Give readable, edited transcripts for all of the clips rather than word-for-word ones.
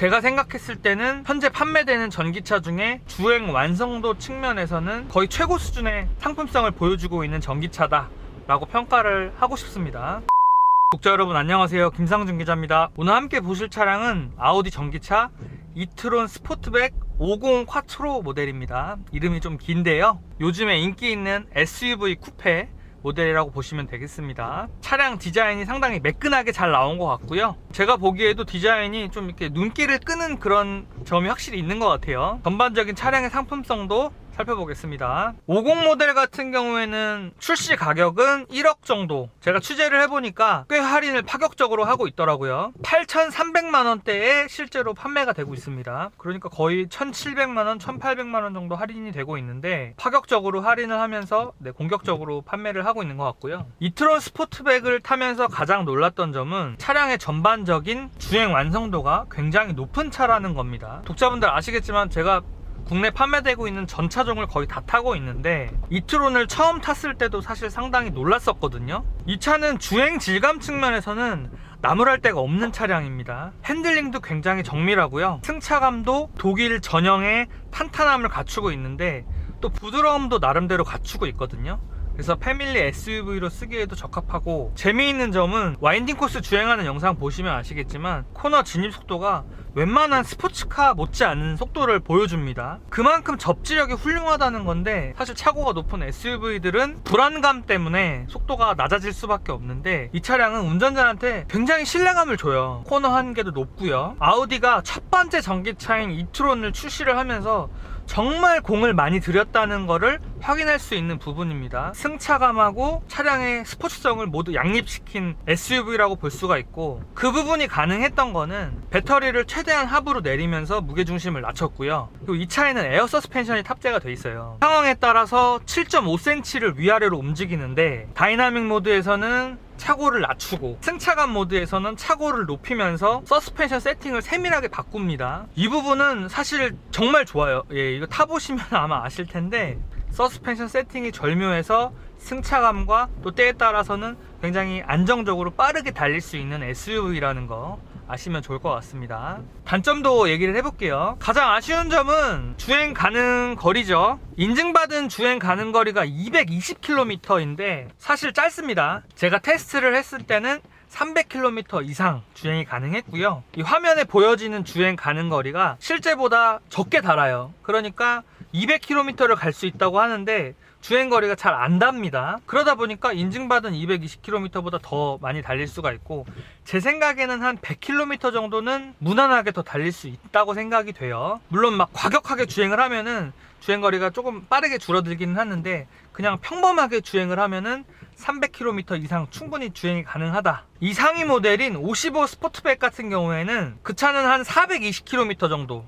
제가 생각했을 때는 현재 판매되는 전기차 중에 주행 완성도 측면에서는 거의 최고 수준의 상품성을 보여주고 있는 전기차다 라고 평가를 하고 싶습니다. 독자 여러분 안녕하세요, 김상준 기자입니다. 오늘 함께 보실 차량은 아우디 전기차 이트론 스포트백 50 콰트로 모델입니다. 이름이 좀 긴데요, 요즘에 인기 있는 SUV 쿠페 모델이라고 보시면 되겠습니다. 차량 디자인이 상당히 매끈하게 잘 나온 것 같고요. 제가 보기에도 디자인이 좀 이렇게 눈길을 끄는 그런 점이 확실히 있는 것 같아요. 전반적인 차량의 상품성도 살펴보겠습니다. 50 모델 같은 경우에는 출시 가격은 1억 정도, 제가 취재를 해보니까 꽤 할인을 파격적으로 하고 있더라고요. 8,300만원대에 실제로 판매가 되고 있습니다. 그러니까 거의 1,700만원, 1,800만원 정도 할인이 되고 있는데 파격적으로 할인을 하면서 공격적으로 판매를 하고 있는 것 같고요. 이트론 스포트백을 타면서 가장 놀랐던 점은 차량의 전반적인 주행 완성도가 굉장히 높은 차라는 겁니다. 독자분들 아시겠지만 제가 국내 판매되고 있는 전 차종을 거의 다 타고 있는데 이트론을 처음 탔을 때도 사실 상당히 놀랐었거든요. 이 차는 주행 질감 측면에서는 나무랄 데가 없는 차량입니다. 핸들링도 굉장히 정밀하고요. 승차감도 독일 전형의 탄탄함을 갖추고 있는데 또 부드러움도 나름대로 갖추고 있거든요. 그래서 패밀리 SUV로 쓰기에도 적합하고, 재미있는 점은 와인딩 코스 주행하는 영상 보시면 아시겠지만 코너 진입 속도가 웬만한 스포츠카 못지않은 속도를 보여줍니다. 그만큼 접지력이 훌륭하다는 건데, 사실 차고가 높은 SUV들은 불안감 때문에 속도가 낮아질 수밖에 없는데 이 차량은 운전자한테 굉장히 신뢰감을 줘요. 코너 한계도 높고요. 아우디가 첫 번째 전기차인 이트론을 출시를 하면서 정말 공을 많이 들였다는 것을 확인할 수 있는 부분입니다. 승차감하고 차량의 스포츠성을 모두 양립시킨 SUV라고 볼 수가 있고, 그 부분이 가능했던 거는 배터리를 최대한 하부로 내리면서 무게중심을 낮췄고요. 그리고 이 차에는 에어 서스펜션이 탑재가 돼 있어요. 상황에 따라서 7.5cm를 위아래로 움직이는데 다이나믹 모드에서는 차고를 낮추고 승차감 모드에서는 차고를 높이면서 서스펜션 세팅을 세밀하게 바꿉니다. 이 부분은 사실 정말 좋아요. 이거 타보시면 아마 아실 텐데 서스펜션 세팅이 절묘해서 승차감과 또 때에 따라서는 굉장히 안정적으로 빠르게 달릴 수 있는 SUV라는 거 아시면 좋을 것 같습니다. 단점도 얘기를 해볼게요. 가장 아쉬운 점은 주행 가능 거리죠. 인증받은 주행 가능 거리가 220km인데 사실 짧습니다. 제가 테스트를 했을 때는 300km 이상 주행이 가능했고요. 이 화면에 보여지는 주행 가능 거리가 실제보다 적게 달아요. 그러니까 200km를 갈 수 있다고 하는데 주행거리가 잘 안 답니다. 그러다 보니까 인증받은 220km보다 더 많이 달릴 수가 있고, 제 생각에는 한 100km 정도는 무난하게 더 달릴 수 있다고 생각이 돼요. 물론 막 과격하게 주행을 하면은 주행거리가 조금 빠르게 줄어들기는 하는데 그냥 평범하게 주행을 하면은 300km 이상 충분히 주행이 가능하다. 이 상위 모델인 55 스포트백 같은 경우에는 그 차는 한 420km 정도,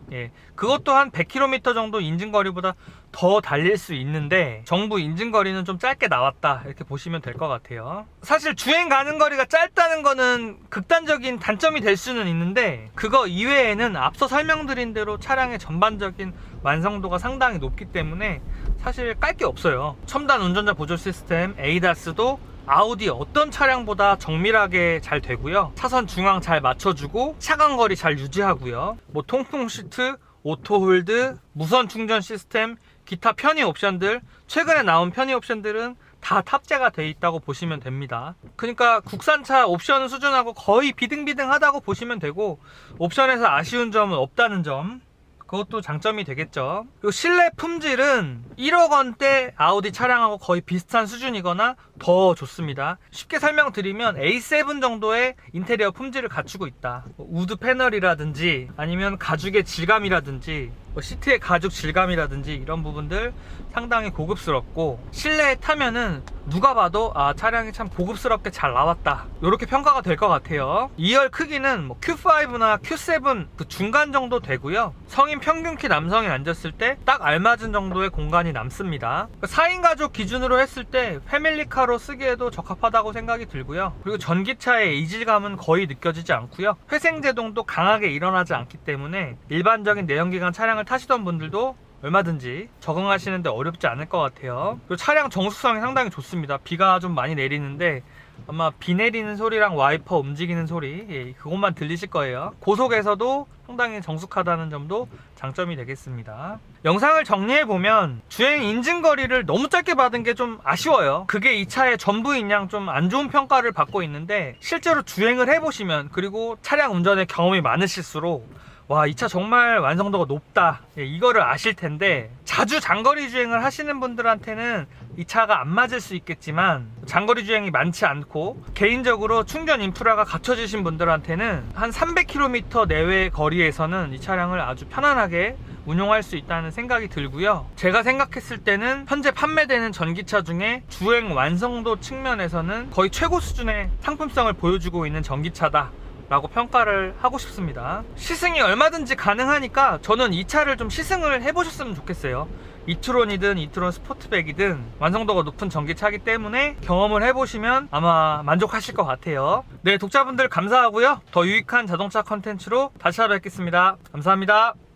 그것도 한 100km 정도 인증거리보다 더 달릴 수 있는데 정부 인증거리는 좀 짧게 나왔다, 이렇게 보시면 될 것 같아요. 사실 주행 가능 거리가 짧다는 거는 극단적인 단점이 될 수는 있는데, 그거 이외에는 앞서 설명드린 대로 차량의 전반적인 완성도가 상당히 높기 때문에 사실 깔 게 없어요. 첨단 운전자 보조 시스템 ADAS도 아우디 어떤 차량보다 정밀하게 잘 되고요. 차선 중앙 잘 맞춰주고 차간거리 잘 유지하고요. 통풍 시트, 오토홀드, 무선 충전 시스템, 기타 편의 옵션들, 최근에 나온 편의 옵션들은 다 탑재가 돼 있다고 보시면 됩니다. 그러니까 국산차 옵션 수준하고 거의 비등비등하다고 보시면 되고, 옵션에서 아쉬운 점은 없다는 점, 그것도 장점이 되겠죠. 그리고 실내 품질은 1억 원대 아우디 차량하고 거의 비슷한 수준이거나 더 좋습니다. 쉽게 설명드리면 A7 정도의 인테리어 품질을 갖추고 있다. 우드 패널이라든지 아니면 가죽의 질감이라든지 시트의 가죽 질감이라든지 이런 부분들 상당히 고급스럽고, 실내에 타면은 누가 봐도 차량이 참 고급스럽게 잘 나왔다, 이렇게 평가가 될 것 같아요. 2열 크기는 Q5나 Q7 그 중간 정도 되고요. 성인 평균 키 남성이 앉았을 때 딱 알맞은 정도의 공간이 남습니다. 4인 가족 기준으로 했을 때 패밀리카로 쓰기에도 적합하다고 생각이 들고요. 그리고 전기차의 이질감은 거의 느껴지지 않고요. 회생제동도 강하게 일어나지 않기 때문에 일반적인 내연기관 차량을 타시던 분들도 얼마든지 적응하시는데 어렵지 않을 것 같아요. 그리고 차량 정숙성이 상당히 좋습니다. 비가 좀 많이 내리는데 아마 비 내리는 소리랑 와이퍼 움직이는 소리, 예, 그것만 들리실 거예요. 고속에서도 상당히 정숙하다는 점도 장점이 되겠습니다. 영상을 정리해보면 주행 인증거리를 너무 짧게 받은 게 좀 아쉬워요. 그게 이 차의 전부인 양 좀 안 좋은 평가를 받고 있는데, 실제로 주행을 해보시면, 그리고 차량 운전의 경험이 많으실수록 와, 이 차 정말 완성도가 높다, 예, 이거를 아실 텐데, 자주 장거리 주행을 하시는 분들한테는 이 차가 안 맞을 수 있겠지만, 장거리 주행이 많지 않고 개인적으로 충전 인프라가 갖춰지신 분들한테는 한 300km 내외의 거리에서는 이 차량을 아주 편안하게 운용할 수 있다는 생각이 들고요. 제가 생각했을 때는 현재 판매되는 전기차 중에 주행 완성도 측면에서는 거의 최고 수준의 상품성을 보여주고 있는 전기차다 라고 평가를 하고 싶습니다. 시승이 얼마든지 가능하니까 저는 이 차를 좀 시승을 해보셨으면 좋겠어요. 이트론이든 이트론 스포트백이든 완성도가 높은 전기차이기 때문에 경험을 해보시면 아마 만족하실 것 같아요. 네, 독자분들 감사하고요. 더 유익한 자동차 컨텐츠로 다시 찾아뵙겠습니다. 감사합니다.